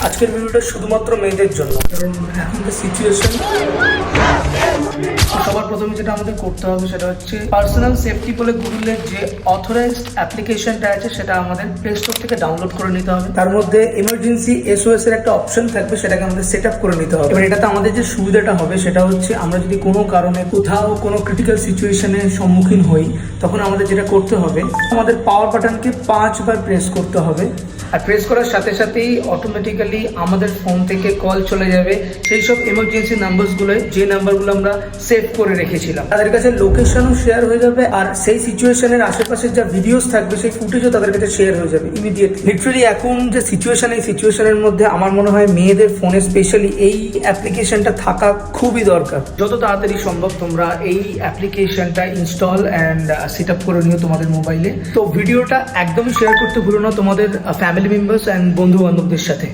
আজকের ভিডিওটা শুধুমাত্র মেয়েদের জন্য, কারণ এখনকার সিচুয়েশন সবার প্রথমে যেটা আমাদের করতে হবে সেটা হচ্ছে পার্সোনাল সেফটি বলে গুগলের যে অথরাইজড অ্যাপ্লিকেশনটা আছে সেটা আমাদের প্লে স্টোর থেকে ডাউনলোড করে নিতে হবে। তার মধ্যে এমার্জেন্সি এসওএস এর একটা অপশন থাকবে, সেটাকে আমাদের সেট আপ করে নিতে হবে। এবার এটাতে আমাদের যে সুবিধাটা হবে সেটা হচ্ছে আমরা যদি কোনো কারণে কোথাও কোনো ক্রিটিক্যাল সিচুয়েশনের সম্মুখীন হই, তখন আমাদের যেটা করতে হবে আমাদের পাওয়ার বাটনকে 5 বার প্রেস করতে হবে। আর প্রেস করার সাথে সাথেই অটোমেটিক্যালি আমাদের ফোন থেকে কল চলে যাবে সেই সব এমার্জেন্সি নাম্বারসগুলো, যে নাম্বারগুলো আমরা সেভ করে রেখেছিলাম। তাদের কাছে লোকেশনও শেয়ার হয়ে যাবে, আর সেই সিচুয়েশনের আশেপাশে যা ভিডিওস থাকবে সেই ফুটেজও তাদের কাছে শেয়ার হয়ে যাবে ইমিডিয়েটলি। লিটারালি এখন যে সিচুয়েশন, এই সিচুয়েশনের মধ্যে আমার মনে হয় মেয়েদের ফোনে স্পেশালি এই অ্যাপ্লিকেশনটা থাকা খুবই দরকার। যত তাড়াতাড়ি সম্ভব তোমরা এই অ্যাপ্লিকেশনটা ইনস্টল অ্যান্ড সেট আপ করে নিও তোমাদের মোবাইলে। তো ভিডিওটা একদমই শেয়ার করতে ভুলো না তোমাদের ফ্যামিলি মেম্বার্স অ্যান্ড বন্ধু বান্ধবদের সাথে।